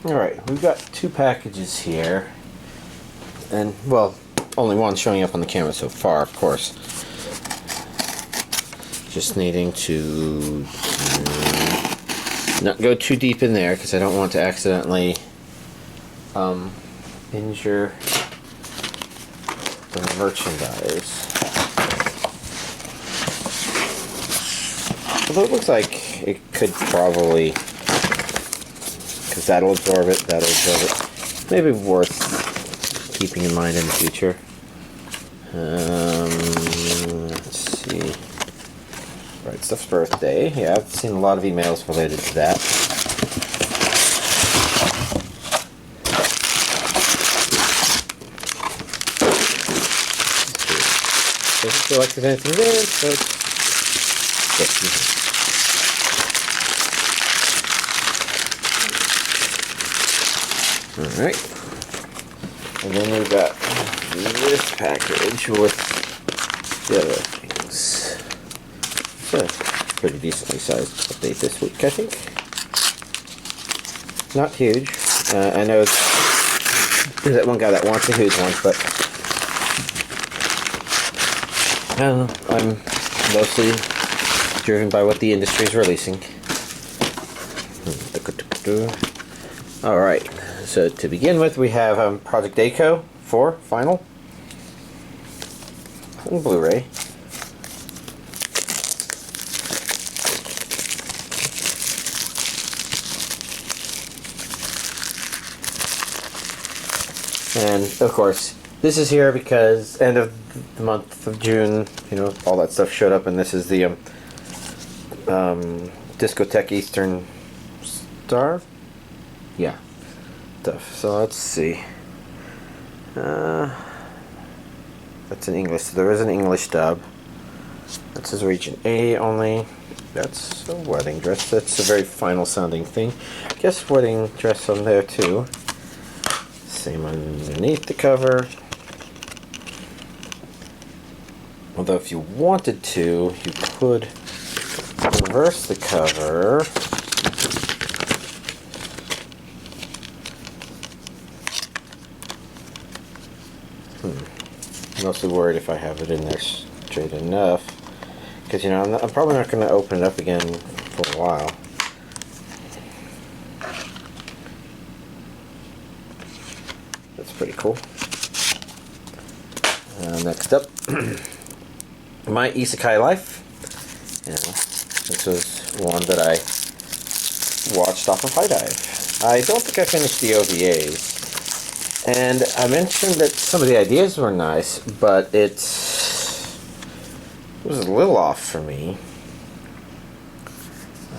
Alright, we've got two packages here. And, well, only one showing up on the camera so far, of course. Just needing to not go too deep in there because I don't want to accidentally injure the merchandise. Although it looks like it could probably, because that'll absorb it, maybe worth keeping in mind in the future. Let's see. Right, Stuff's birthday. Yeah, I've seen a lot of emails related to that. Doesn't feel like there's anything there, so alright. And then we've got this package with the other things. So, pretty decently sized update this week, I think. Not huge. I know there's that one guy that wants a huge one, but I don't know. I'm mostly driven by what the industry is releasing. Alright, so to begin with, we have Project Echo 4 Final on Blu-ray. And of course, this is here because end of the month of June, you know, all that stuff showed up, and this is the Discotheque Eastern Star? Yeah, stuff. So let's see. That's in English. So there is an English dub. That says Region A only. That's a wedding dress. That's a very final sounding thing. I guess wedding dress on there too. Same underneath the cover. Although if you wanted to, you could reverse the cover. Mostly worried if I have it in there straight enough. Because, you know, I'm probably not going to open it up again for a while. That's pretty cool. Next up, my Isekai Life. Yeah, this was one that I watched off of High Dive. I don't think I finished the OVAs. And I mentioned that some of the ideas were nice, but it was a little off for me.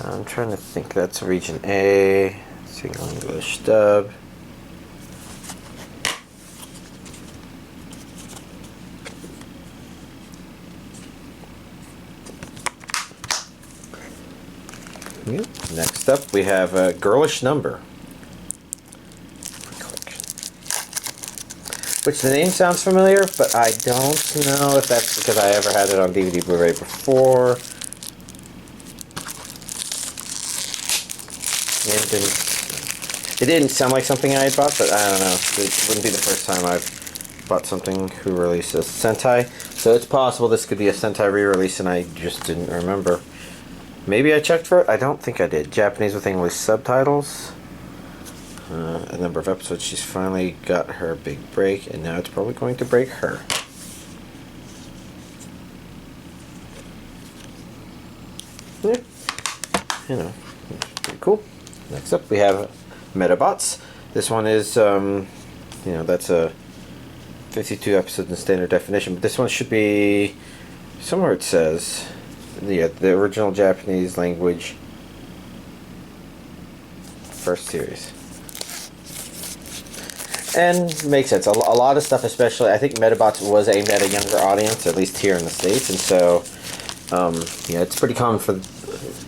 I'm trying to think. That's Region A, single English dub. Next up, we have a Girlish Number, which the name sounds familiar, but I don't know if that's because I ever had it on DVD Blu-ray before. It didn't sound like something I had bought, but I don't know. It wouldn't be the first time I've bought something who releases Sentai, so it's possible this could be a Sentai re-release and I just didn't remember. Maybe I checked for it? I don't think I did. Japanese with English subtitles. A number of episodes. She's finally got her big break, and now it's probably going to break her. Yeah. You know, pretty cool. Next up, we have Medabots. This one is, you know, that's a 52 episodes in standard definition, but this one should be somewhere it says the original Japanese language first series. And makes sense. A lot of stuff, especially, I think Medabots was aimed at a younger audience, at least here in the States, and so, yeah, it's pretty common for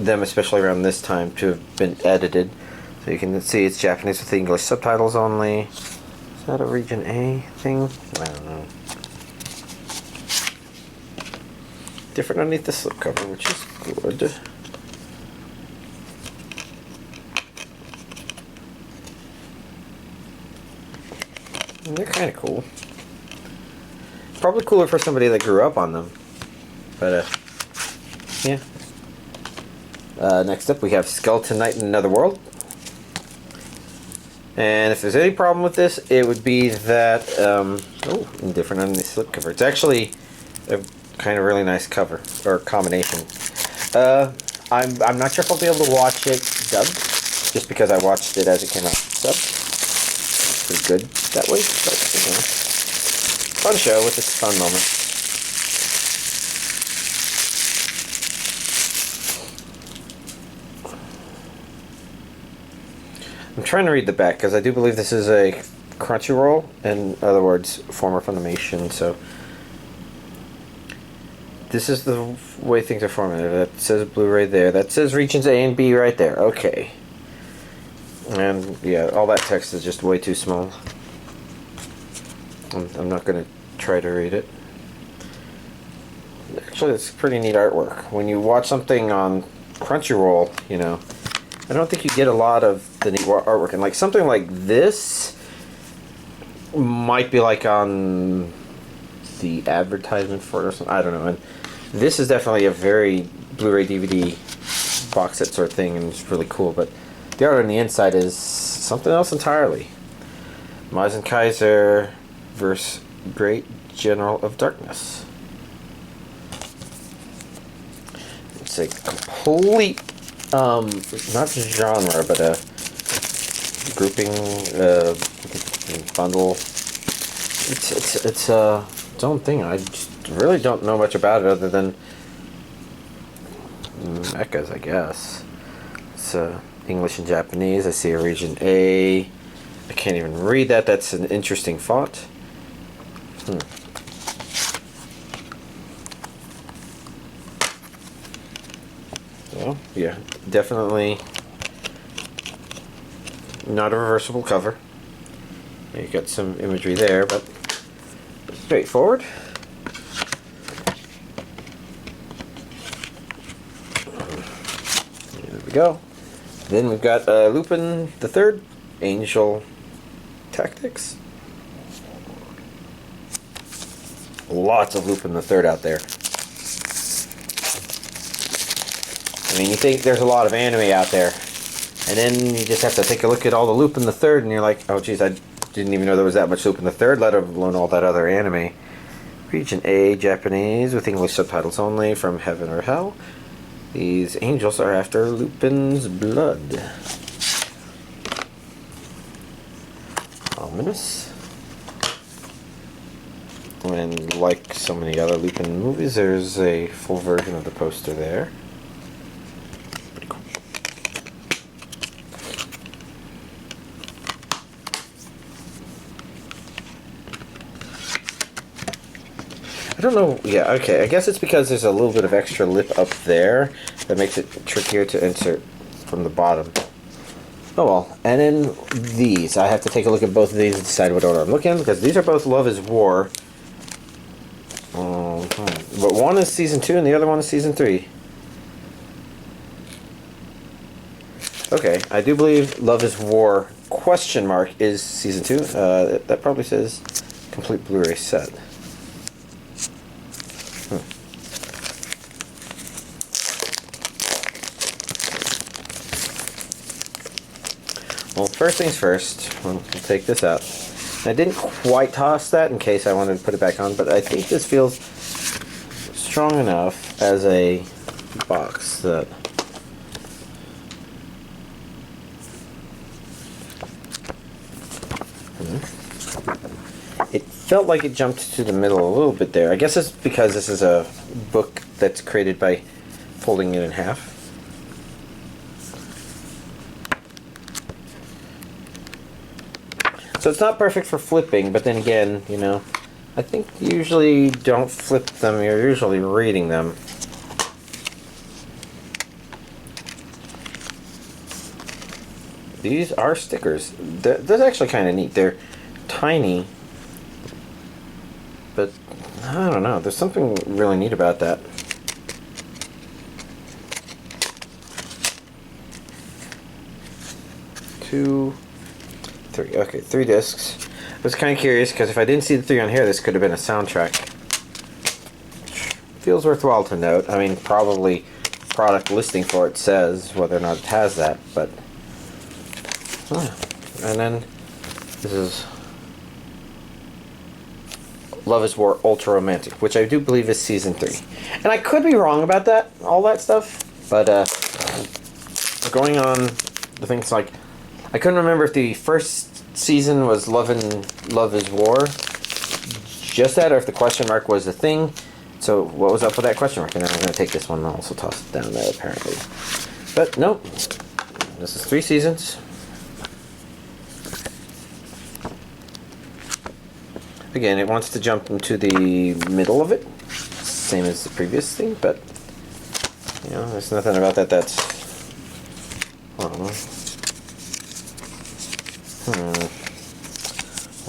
them, especially around this time, to have been edited. So you can see it's Japanese with English subtitles only. Is that a Region A thing? I don't know. Different underneath the slipcover, which is good. They're kind of cool. Probably cooler for somebody that grew up on them. But, yeah. Next up, we have Skeleton Knight in Another World. And if there's any problem with this, it would be that, different on the slipcover. It's actually a kind of really nice cover, or combination. I'm not sure if I'll be able to watch it dubbed, just because I watched it as it came out subbed. Pretty good that way, but, you know. Fun show with its fun moments. I'm trying to read the back because I do believe this is a Crunchyroll, in other words, former Funimation. So this is the way things are formatted. That says Blu-ray there. That says regions A and B right there. Okay. And yeah, all that text is just way too small. I'm not going to try to read it. Actually, it's pretty neat artwork. When you watch something on Crunchyroll, you know, I don't think you get a lot of the neat artwork. And like something like this might be like on the advertisement for it or something. I don't know. And this is definitely a very Blu-ray DVD box set sort of thing, and it's really cool. But the art on the inside is something else entirely. Mazinkaiser versus Great General of Darkness. It's a complete, not genre, but a grouping, bundle. It's its own thing. I just really don't know much about it other than mechas, I guess. It's English and Japanese. I see a region A. I can't even read that. That's an interesting font. Well, yeah, definitely not a reversible cover. You got some imagery there, but straightforward. There we go. Then we've got Lupin the Third, Angel Tactics. Lots of Lupin the Third out there. I mean, you think there's a lot of anime out there, and then you just have to take a look at all the Lupin the Third, and you're like, oh geez, I didn't even know there was that much Lupin the Third, let alone all that other anime. Region A, Japanese, with English subtitles only, from Heaven or Hell. These angels are after Lupin's blood. Ominous. And like so many other Lupin movies, there's a full version of the poster there. Pretty cool. I don't know, yeah, okay, I guess it's because there's a little bit of extra lip up there that makes it trickier to insert from the bottom. Oh well, and then these, I have to take a look at both of these and decide what order I'm looking at, because these are both Love is War. But one is Season 2 and the other one is Season 3. Okay, I do believe Love is War question mark is Season 2. That probably says complete Blu-ray set. Well, first things first, we'll take this out. I didn't quite toss that in case I wanted to put it back on, but I think this feels strong enough as a box that it felt like it jumped to the middle a little bit there. I guess it's because this is a book that's created by folding it in half. So it's not perfect for flipping, but then again, you know, I think you usually don't flip them, you're usually reading them. These are stickers. They're actually kind of neat. They're tiny, but I don't know, there's something really neat about that. Two, three, okay, 3 discs. I was kind of curious because if I didn't see the 3 on here, this could have been a soundtrack. Feels worthwhile to note. I mean, probably product listing for it says whether or not it has that, but... And then this is Love is War Ultra Romantic, which I do believe is season 3. And I could be wrong about that, all that stuff, but going on the things like, I couldn't remember if the first season was Love is War, just that, or if the question mark was a thing. So what was up with that question mark? And then I'm going to take this one and also toss it down there, apparently. But nope, this is 3 seasons. Again, it wants to jump into the middle of it, same as the previous thing, but you know, there's nothing about that that's, I don't know.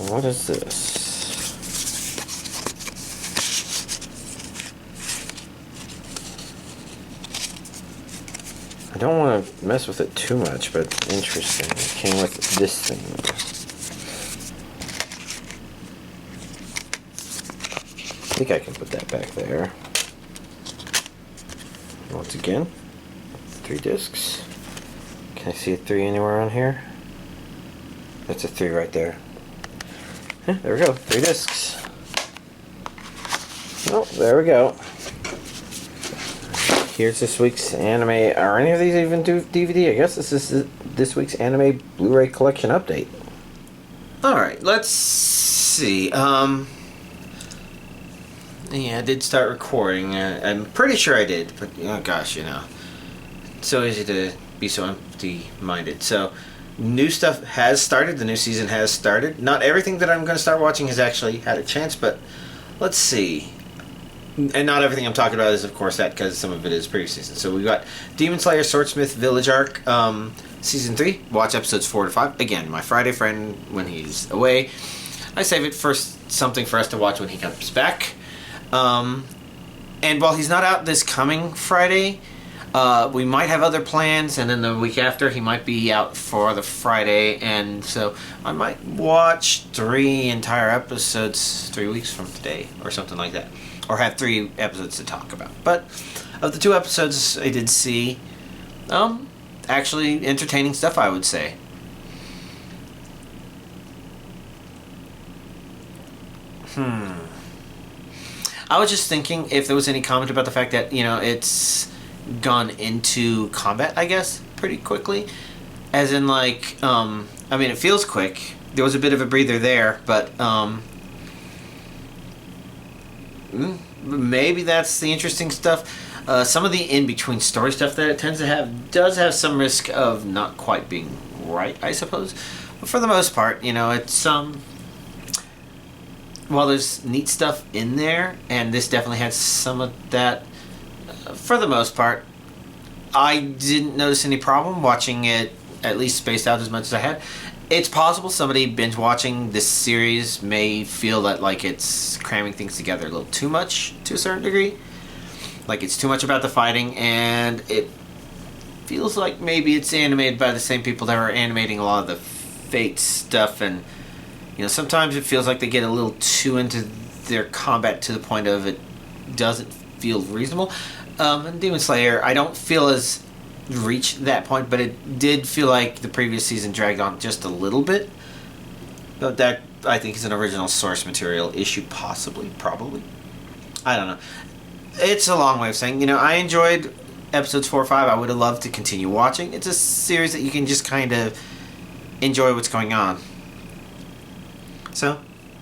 What is this? I don't want to mess with it too much, but interesting. It came with this thing. I think I can put that back there. Once again, 3 discs. Can I see a 3 anywhere on here? That's a 3 right there. Yeah, there we go, 3 discs. Oh, there we go. Here's this week's anime. Are any of these even DVD? I guess this is this week's anime Blu-ray collection update. Alright, let's see. Yeah, I did start recording. I'm pretty sure I did, but oh gosh, you know, it's so easy to be so empty-minded. So, new stuff has started. The new season has started. Not everything that I'm going to start watching has actually had a chance, but let's see. And not everything I'm talking about is, of course, that, because some of it is previous season. So we've got Demon Slayer Swordsmith Village Arc, Season 3. Watch episodes 4 to 5. Again, my Friday friend, when he's away, I save it for something for us to watch when he comes back. And while he's not out this coming Friday, we might have other plans, and then the week after he might be out for the Friday, and so I might watch 3 entire episodes 3 weeks from today, or something like that. Or have 3 episodes to talk about. But of the 2 episodes I did see, actually entertaining stuff, I would say. I was just thinking if there was any comment about the fact that, you know, it's gone into combat, I guess, pretty quickly. As in, like, I mean, it feels quick. There was a bit of a breather there, but, maybe that's the interesting stuff. Some of the in-between story stuff that it tends to have does have some risk of not quite being right, I suppose. But for the most part, you know, it's, while there's neat stuff in there, and this definitely had some of that, for the most part, I didn't notice any problem watching it at least spaced out as much as I had. It's possible somebody binge watching this series may feel that, like, it's cramming things together a little too much to a certain degree. Like, it's too much about the fighting, and it feels like maybe it's animated by the same people that are animating a lot of the Fate stuff, and you know, sometimes it feels like they get a little too into their combat to the point of it doesn't feel reasonable. And Demon Slayer, I don't feel as reached that point, but it did feel like the previous season dragged on just a little bit. But that, I think, is an original source material issue, possibly, probably. I don't know. It's a long way of saying, you know, I enjoyed episodes 4 or 5. I would have loved to continue watching. It's a series that you can just kind of enjoy what's going on. So,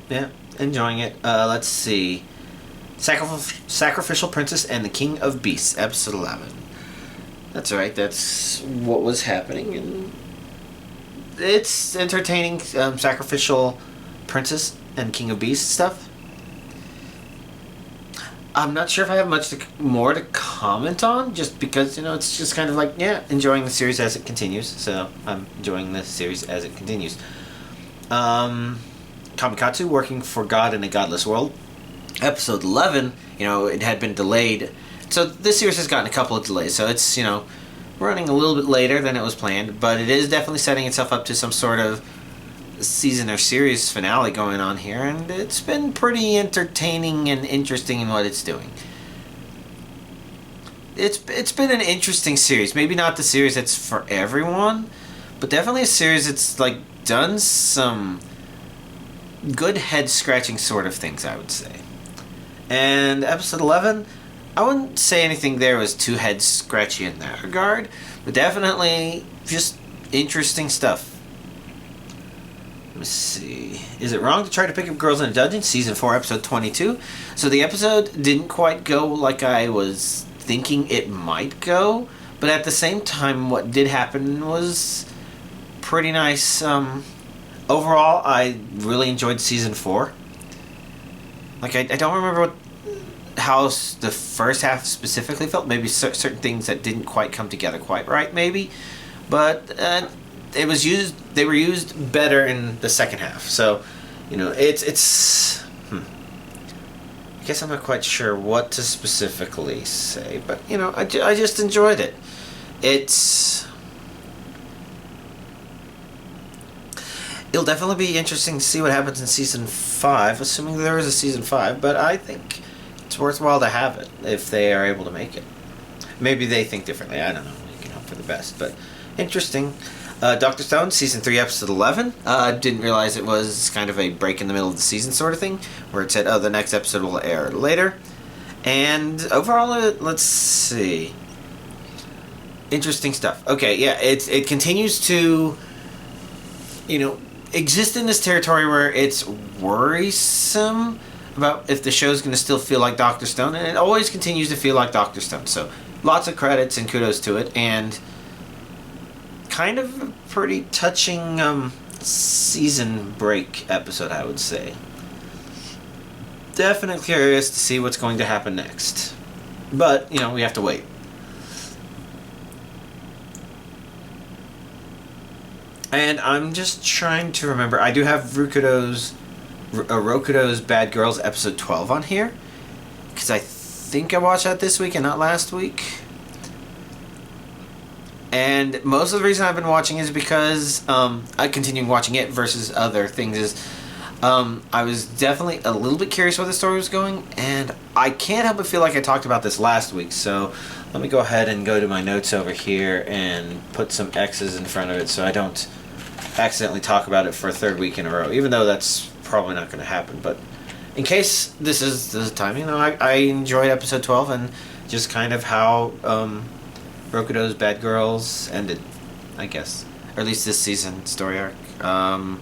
yeah, enjoying it. Let's see. Sacrificial Princess and the King of Beasts, episode 11. That's right, that's what was happening, and it's entertaining. Sacrificial Princess and King of Beasts stuff. I'm not sure if I have much more to comment on, just because, you know, it's just kind of like, yeah, enjoying the series as it continues, so I'm enjoying the series as it continues. Kamikatsu, Working for God in a Godless World. Episode 11, you know, it had been delayed. So this series has gotten a couple of delays, so it's, you know, running a little bit later than it was planned, but it is definitely setting itself up to some sort of season or series finale going on here, and it's been pretty entertaining and interesting in what it's doing. It's been an interesting series. Maybe not the series that's for everyone, but definitely a series that's like done some good head scratching sort of things, I would say. And episode 11, I wouldn't say anything there was too head scratchy in that regard, but definitely just interesting stuff. Let me see. Is it wrong to try to pick up girls in a dungeon? Season 4, episode 22. So the episode didn't quite go like I was thinking it might go, but at the same time, what did happen was pretty nice. Overall, I really enjoyed season 4. Like, I don't remember how the first half specifically felt. Maybe certain things that didn't quite come together quite right, maybe. But they were used better in the second half. So, it's I guess I'm not quite sure what to specifically say, but I just enjoyed it. It'll definitely be interesting to see what happens in season 5, assuming there is a season 5, but I think it's worthwhile to have it if they are able to make it. Maybe they think differently, I don't know. You can hope for the best, but interesting. Dr. Stone, season 3, episode 11. Didn't realize it was kind of a break in the middle of the season sort of thing, where it said, the next episode will air later. And overall, let's see. Interesting stuff. Okay, yeah, it continues to, exist in this territory where it's worrisome about if the show's going to still feel like Dr. Stone, and it always continues to feel like Dr. Stone. So, lots of credits and kudos to it, and kind of a pretty touching season break episode, I would say. Definitely curious to see what's going to happen next. But, we have to wait. And I'm just trying to remember. I do have Rokudo's Bad Girls episode 12 on here, because I think I watched that this week and not last week. And most of the reason I've been watching is because I continue watching it versus other things. I was definitely a little bit curious where the story was going, and I can't help but feel like I talked about this last week. So let me go ahead and go to my notes over here and put some X's in front of it so I don't accidentally talk about it for a third week in a row, even though that's probably not going to happen. But in case this is the time, I enjoyed episode 12 and just kind of how Rokudo's Bad Girls ended, I guess. Or at least this season story arc. I'm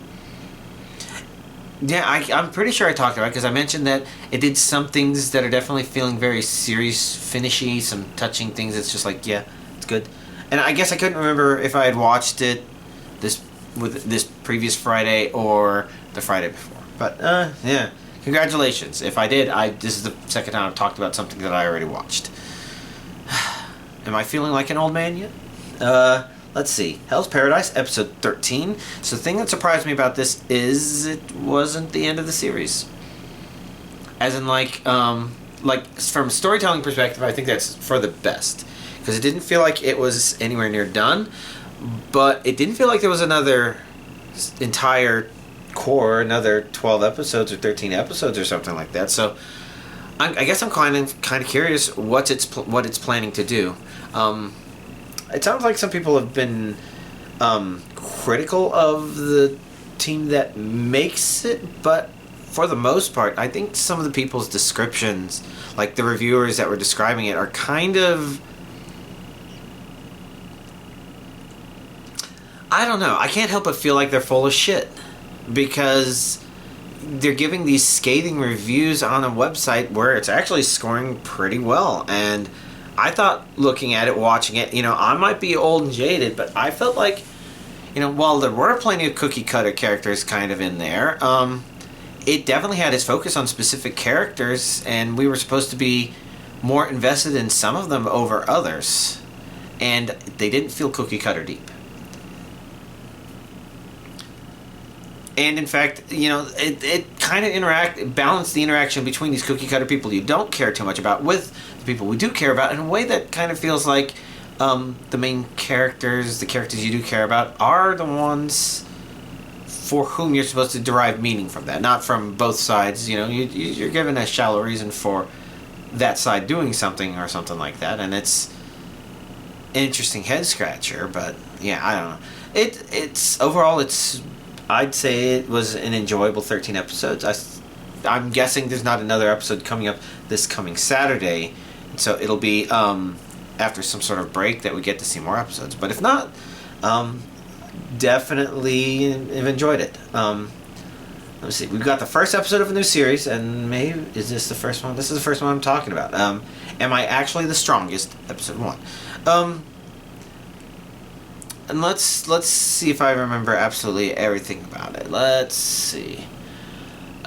pretty sure I talked about it because I mentioned that it did some things that are definitely feeling very series finishy, some touching things. It's just like, yeah, it's good. And I guess I couldn't remember if I had watched it this previous Friday or the Friday before. But yeah, congratulations. If I did, this is the second time I've talked about something that I already watched. Am I feeling like an old man yet? Let's see. Hell's Paradise, episode 13. So the thing that surprised me about this is it wasn't the end of the series. As in, from a storytelling perspective, I think that's for the best. Because it didn't feel like it was anywhere near done, but it didn't feel like there was another entire core, another 12 episodes or 13 episodes or something like that. So I guess I'm kind of curious what it's planning to do. It sounds like some people have been critical of the team that makes it, but for the most part, I think some of the people's descriptions, like the reviewers that were describing it, are kind of... I don't know. I can't help but feel like they're full of shit, because they're giving these scathing reviews on a website where it's actually scoring pretty well. And I thought, looking at it, watching it, I might be old and jaded, but I felt like, while there were plenty of cookie cutter characters kind of in there, it definitely had its focus on specific characters, and we were supposed to be more invested in some of them over others. And they didn't feel cookie cutter deep. And in fact, it kind of balanced the interaction between these cookie cutter people you don't care too much about with the people we do care about in a way that kind of feels like the main characters, the characters you do care about, are the ones for whom you're supposed to derive meaning from that, not from both sides. You know, you're given a shallow reason for that side doing something or something like that, and it's an interesting head scratcher. But yeah, I don't know. It's overall, I'd say it was an enjoyable 13 episodes. I'm guessing there's not another episode coming up this coming Saturday, so it'll be after some sort of break that we get to see more episodes. But if not, definitely have enjoyed it. Let's see. We've got the first episode of a new series, and maybe is this the first one? This is the first one I'm talking about. Am I Actually the Strongest? Episode 1. And let's see if I remember absolutely everything about it. Let's see.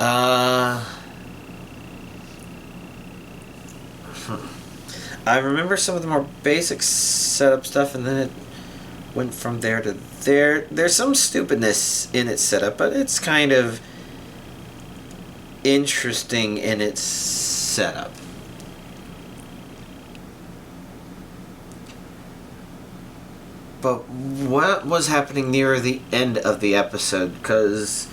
I remember some of the more basic setup stuff, and then it went from there to there. There's some stupidness in its setup, but it's kind of interesting in its setup. But what was happening near the end of the episode? Because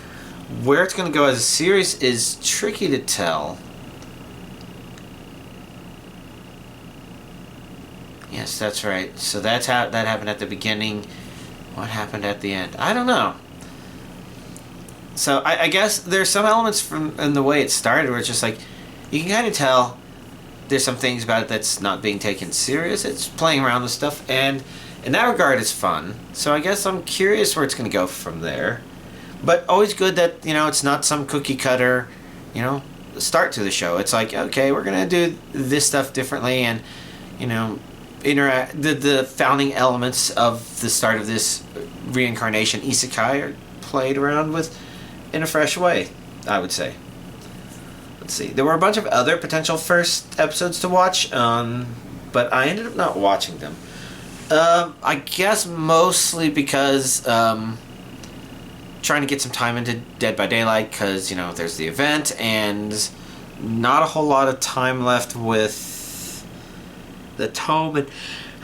where it's going to go as a series is tricky to tell. Yes, that's right. So that's how that happened at the beginning. What happened at the end? I don't know. So I guess there's some elements from in the way it started where it's just like you can kind of tell there's some things about it that's not being taken serious. It's playing around with stuff, and in that regard, it's fun. So I guess I'm curious where it's going to go from there. But always good that, you know, it's not some cookie cutter, you know, start to the show. It's like, okay, we're going to do this stuff differently, and, you know, interact the founding elements of the start of this reincarnation isekai are played around with in a fresh way, I would say. Let's see. There were a bunch of other potential first episodes to watch, but I ended up not watching them. I guess mostly because trying to get some time into Dead by Daylight, because, you know, there's the event and not a whole lot of time left with the tome, and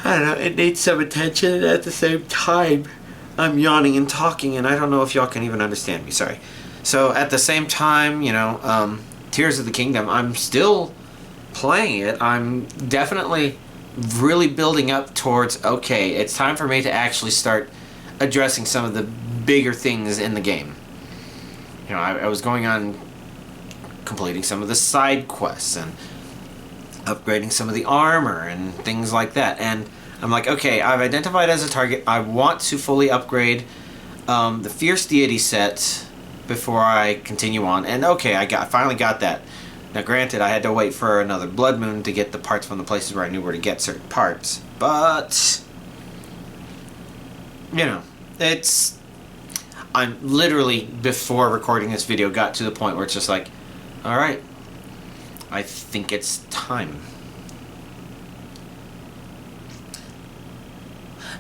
I don't know, it needs some attention, and at the same time I'm yawning and talking, and I don't know if y'all can even understand me, sorry. So at the same time, you know, Tears of the Kingdom, I'm still playing it. I'm definitely really building up towards, okay, it's time for me to actually start addressing some of the bigger things in the game. You know, I was going on completing some of the side quests and upgrading some of the armor and things like that, and I'm like, okay, I've identified as a target. I want to fully upgrade the Fierce Deity set before I continue on, and okay, I finally got that. Now granted, I had to wait for another blood moon to get the parts from the places where I knew where to get certain parts, but you know, I'm literally, before recording this video, got to the point where it's just like, alright, I think it's time.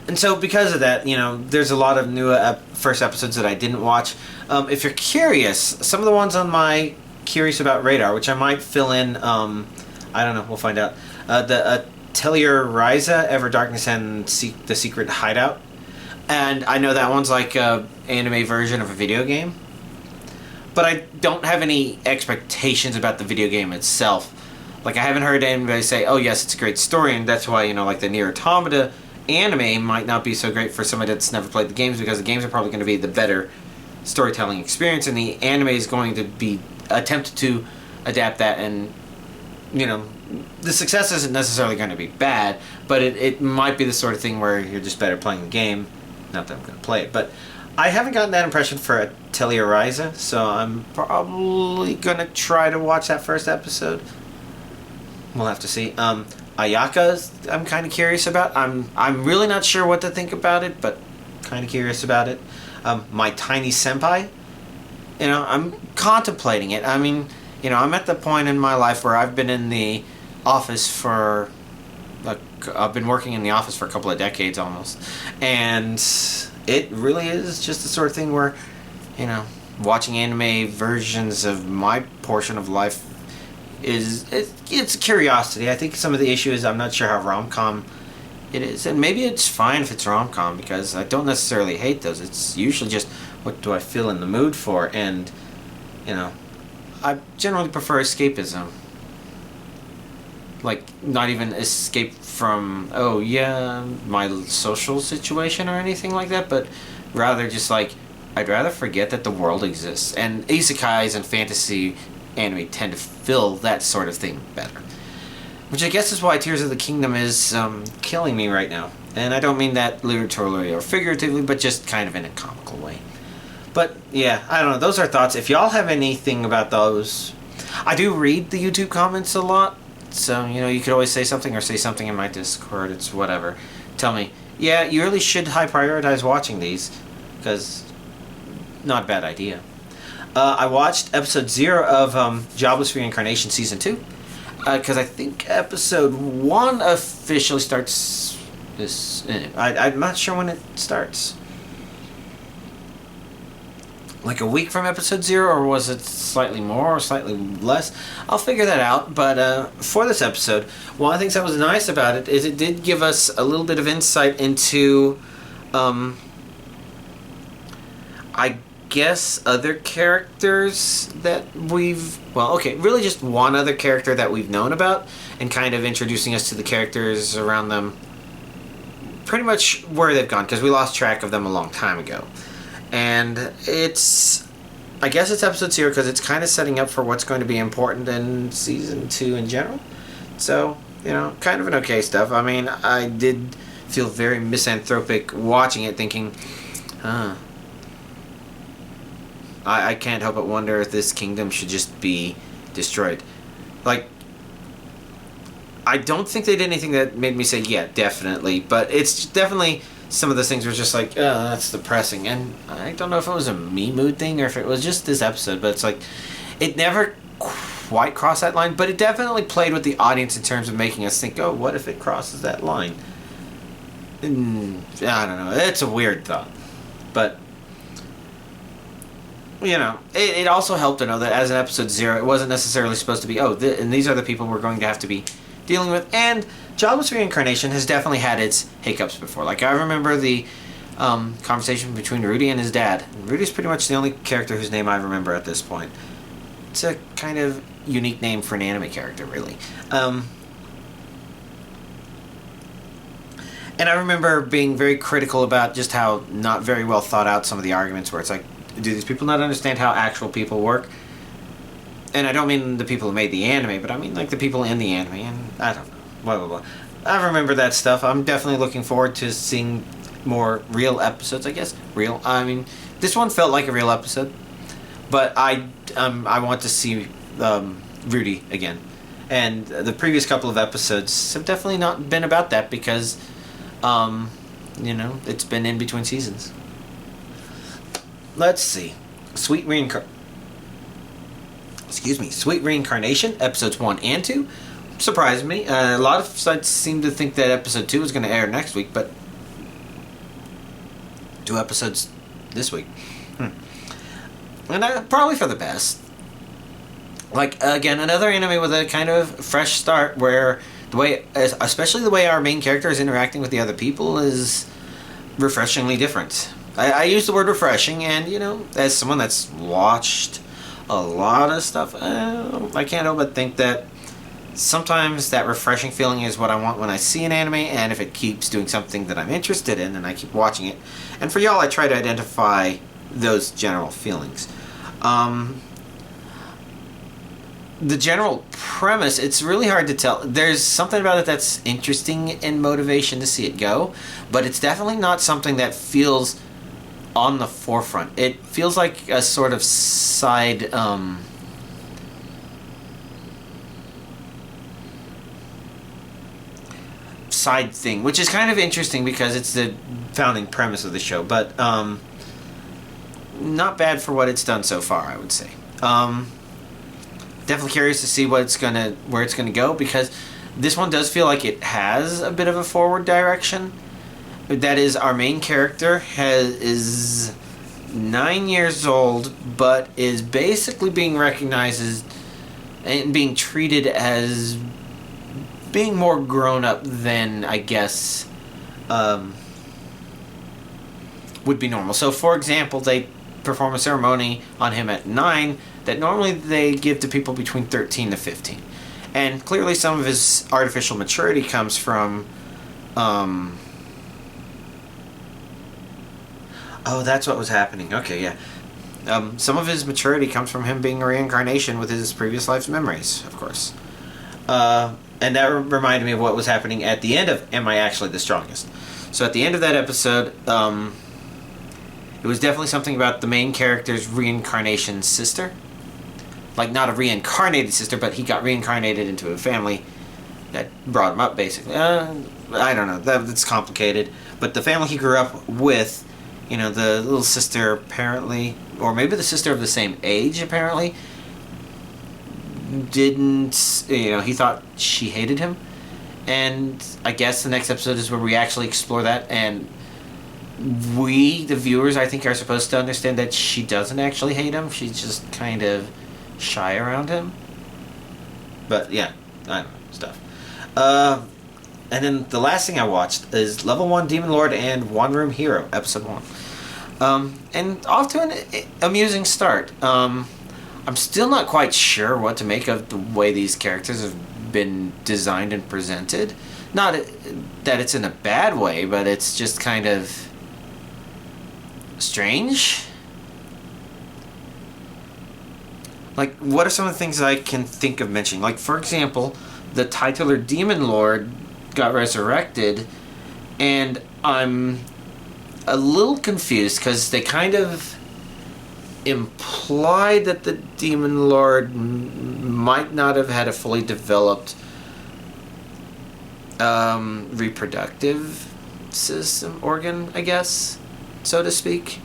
And so because of that, you know, there's a lot of new first episodes that I didn't watch. If you're curious, some of the ones on my Curious About radar, which I might fill in, I don't know, we'll find out. The Atelier Ryza, Ever Darkness and the Secret Hideout. And I know that one's like an anime version of a video game. But I don't have any expectations about the video game itself. Like, I haven't heard anybody say, oh yes, it's a great story, and that's why, you know, like the Nier Automata anime might not be so great for somebody that's never played the games, because the games are probably going to be the better storytelling experience, and the anime is going to be attempt to adapt that, and, you know, the success isn't necessarily going to be bad, but it might be the sort of thing where you're just better playing the game. Not that I'm going to play it, but I haven't gotten that impression for Atelier Ryza, so I'm probably going to try to watch that first episode. We'll have to see. Ayaka, I'm kind of curious about. I'm really not sure what to think about it, but kind of curious about it. My Tiny Senpai, you know, I'm contemplating it. I mean, you know, I'm at the point in my life where I've been in the office for, I've been working in the office for a couple of decades almost, and it really is just the sort of thing where, you know, watching anime versions of my portion of life it's a curiosity. I think some of the issue is I'm not sure how rom-com It is, and maybe it's fine if it's rom-com, because I don't necessarily hate those. It's usually just, what do I feel in the mood for? And, you know, I generally prefer escapism. Like, not even escape from, oh yeah, my social situation or anything like that, but rather just like, I'd rather forget that the world exists. And isekais and fantasy anime tend to fill that sort of thing better. Which I guess is why Tears of the Kingdom is killing me right now. And I don't mean that literally or figuratively, but just kind of in a comical way. But yeah, I don't know. Those are thoughts. If y'all have anything about those, I do read the YouTube comments a lot. So, you know, you could always say something or say something in my Discord. It's whatever. Tell me, yeah, you really should high prioritize watching these, because not a bad idea. I watched episode 0 of Jobless Reincarnation Season 2. Because I think episode 1 officially starts this... I'm not sure when it starts. Like a week from episode 0, or was it slightly more or slightly less? I'll figure that out. But for this episode, one of the things that was nice about it is it did give us a little bit of insight into... I guess other characters that we've, well, okay, really just one other character that we've known about, and kind of introducing us to the characters around them, pretty much where they've gone, because we lost track of them a long time ago. And it's, I guess it's episode 0 because it's kind of setting up for what's going to be important in season 2 in general. So, you know, kind of an okay stuff. I mean, I did feel very misanthropic watching it, thinking, I can't help but wonder if this kingdom should just be destroyed. Like, I don't think they did anything that made me say, yeah, definitely. But it's definitely, some of those things were just like, oh, that's depressing. And I don't know if it was a me mood thing or if it was just this episode. But it's like, it never quite crossed that line. But it definitely played with the audience in terms of making us think, oh, what if it crosses that line? And, I don't know. It's a weird thought. But... you know, it also helped to know that as an episode 0, it wasn't necessarily supposed to be, and these are the people we're going to have to be dealing with. And Jobless Reincarnation has definitely had its hiccups before. Like, I remember the conversation between Rudy and his dad. And Rudy's pretty much the only character whose name I remember at this point. It's a kind of unique name for an anime character, really. And I remember being very critical about just how not very well thought out some of the arguments were. It's like, do these people not understand how actual people work? And I don't mean the people who made the anime, but I mean like the people in the anime, and I don't know, blah blah blah. I remember that stuff. I'm definitely looking forward to seeing more real episodes, I guess. Real, I mean, this one felt like a real episode, but I want to see Rudy again. And the previous couple of episodes have definitely not been about that because, you know, it's been in between seasons. Let's see. Sweet Reincarnation, episodes 1 and 2. Surprised me. A lot of sites seem to think that episode 2 is going to air next week, but 2 episodes this week. And probably for the best. Like, again, another anime with a kind of fresh start where the way, especially the way our main character is interacting with the other people is refreshingly different. I use the word refreshing, and, you know, as someone that's watched a lot of stuff, I can't help but think that sometimes that refreshing feeling is what I want when I see an anime, and if it keeps doing something that I'm interested in, and I keep watching it. And for y'all, I try to identify those general feelings. The general premise, it's really hard to tell. There's something about it that's interesting in motivation to see it go, but it's definitely not something that feels on the forefront. It feels like a sort of side side thing, which is kind of interesting because it's the founding premise of the show, but not bad for what it's done so far, I would say. Definitely curious to see where it's gonna go, because this one does feel like it has a bit of a forward direction. That is, our main character is 9 years old, but is basically being recognized as and being treated as being more grown up than, I guess, would be normal. So, for example, they perform a ceremony on him at 9 that normally they give to people between 13 to 15. And clearly some of his artificial maturity comes from... oh, that's what was happening. Okay, yeah. Some of his maturity comes from him being a reincarnation with his previous life's memories, of course. And that reminded me of what was happening at the end of Am I Actually the Strongest? So at the end of that episode, it was definitely something about the main character's reincarnation sister. Like, not a reincarnated sister, but he got reincarnated into a family that brought him up, basically. I don't know. That's complicated. But the family he grew up with, you know, the little sister apparently, or maybe the sister of the same age, apparently, didn't, you know, he thought she hated him. And I guess the next episode is where we actually explore that, and we, the viewers, I think, are supposed to understand that she doesn't actually hate him. She's just kind of shy around him. But yeah, I don't know, stuff. And then the last thing I watched is Level 1 Demon Lord and One Room Hero, Episode 1. And off to an amusing start. I'm still not quite sure what to make of the way these characters have been designed and presented. Not that it's in a bad way, but it's just kind of strange. Like, what are some of the things I can think of mentioning? Like, for example, the titular Demon Lord got resurrected, and I'm a little confused because they kind of implied that the Demon Lord might not have had a fully developed reproductive system organ, I guess, so to speak.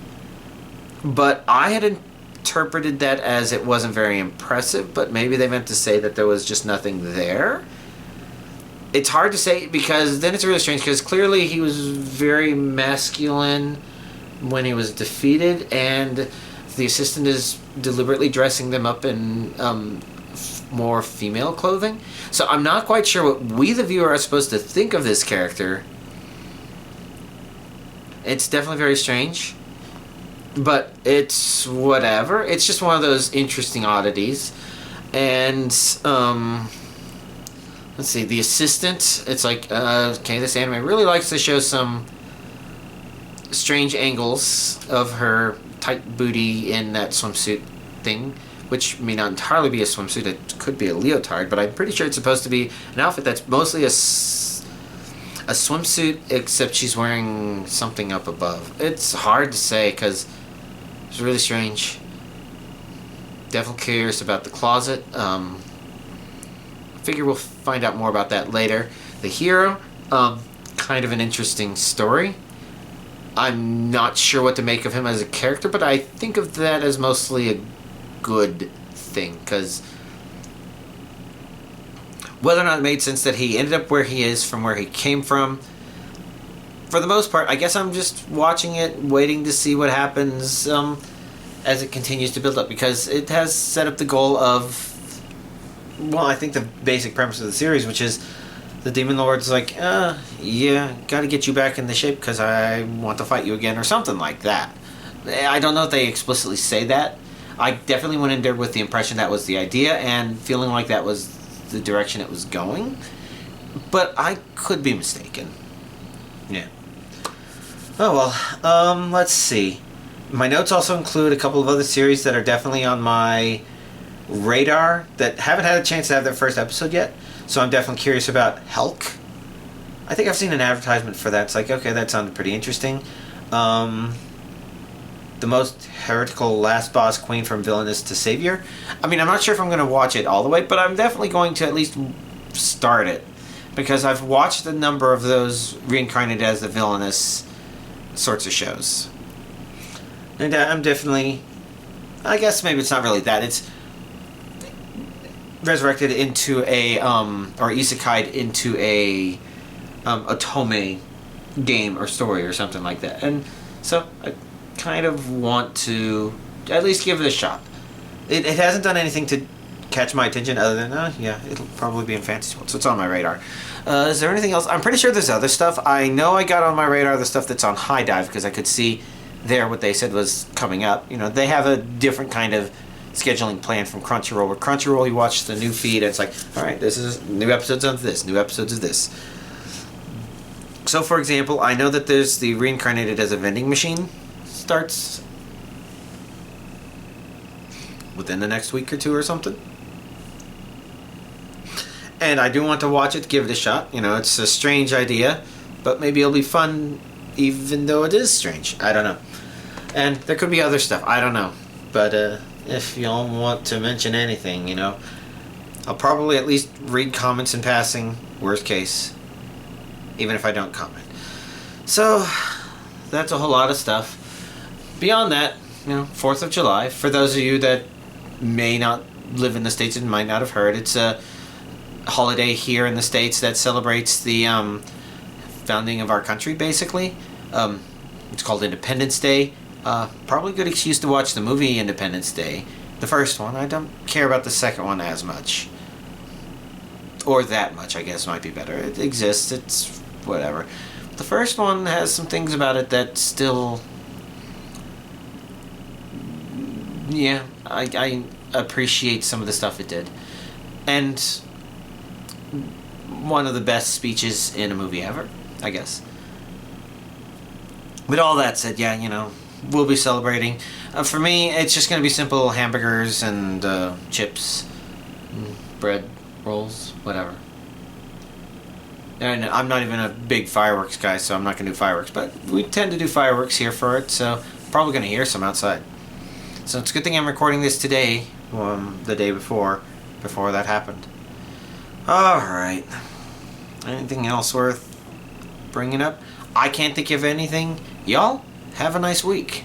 But I had interpreted that as it wasn't very impressive, but maybe they meant to say that there was just nothing there. It's hard to say, because then it's really strange, because clearly he was very masculine when he was defeated, and the assistant is deliberately dressing them up in more female clothing. So I'm not quite sure what we, the viewer, are supposed to think of this character. It's definitely very strange, but it's whatever. It's just one of those interesting oddities. And let's see, the assistant, it's like, okay, this anime really likes to show some strange angles of her tight booty in that swimsuit thing, which may not entirely be a swimsuit. It could be a leotard, but I'm pretty sure it's supposed to be an outfit that's mostly a swimsuit, except she's wearing something up above. It's hard to say because it's really strange. Definitely curious about the closet. I figure we'll find out more about that later. The hero, kind of an interesting story. I'm not sure what to make of him as a character, but I think of that as mostly a good thing, because whether or not it made sense that he ended up where he is from where he came from, for the most part, I guess I'm just watching it, waiting to see what happens as it continues to build up, because it has set up the goal of, well, I think the basic premise of the series, which is the Demon Lord's like, yeah, gotta get you back in the shape because I want to fight you again, or something like that. I don't know if they explicitly say that. I definitely went in there with the impression that was the idea and feeling like that was the direction it was going. But I could be mistaken. Yeah. Oh well, let's see. My notes also include a couple of other series that are definitely on my radar that haven't had a chance to have their first episode yet. So I'm definitely curious about Helk. I think I've seen an advertisement for that. It's like, okay, that sounded pretty interesting. The Most Heretical Last Boss Queen from Villainous to Savior. I mean, I'm not sure if I'm going to watch it all the way, but I'm definitely going to at least start it. Because I've watched a number of those reincarnated as the villainous sorts of shows. And I'm definitely... I guess maybe it's not really that. It's resurrected into a or isekai'd into a otome game or story or something like that, and so I kind of want to at least give it a shot. It hasn't done anything to catch my attention other than, yeah, it'll probably be in Fantasy World, so it's on my radar. Is there anything else? I'm pretty sure there's other stuff. I know I got on my radar the stuff that's on High Dive, because I could see there what they said was coming up. You know, they have a different kind of scheduling plan from Crunchyroll, where Crunchyroll, you watch the new feed, and it's like, alright, this is new episodes of this, new episodes of this. So, for example, I know that there's the Reincarnated as a Vending Machine starts within the next week or two or something. And I do want to watch it, give it a shot. You know, it's a strange idea, but maybe it'll be fun even though it is strange. I don't know. And there could be other stuff. I don't know. But if y'all want to mention anything, you know, I'll probably at least read comments in passing, worst case, even if I don't comment. So, that's a whole lot of stuff. Beyond that, you know, 4th of July, for those of you that may not live in the States and might not have heard, it's a holiday here in the States that celebrates the founding of our country, basically. It's called Independence Day. Probably a good excuse to watch the movie Independence Day. The first one. I don't care about the second one as much. Or that much, I guess, might be better. It exists, it's whatever. The first one has some things about it that still... yeah, I appreciate some of the stuff it did. And one of the best speeches in a movie ever, I guess. With all that said, yeah, you know, we'll be celebrating. For me, it's just going to be simple hamburgers and chips, bread, rolls, whatever. And I'm not even a big fireworks guy, so I'm not going to do fireworks. But we tend to do fireworks here for it, so probably going to hear some outside. So it's a good thing I'm recording this today, the day before that happened. Alright. Anything else worth bringing up? I can't think of anything. Y'all, have a nice week.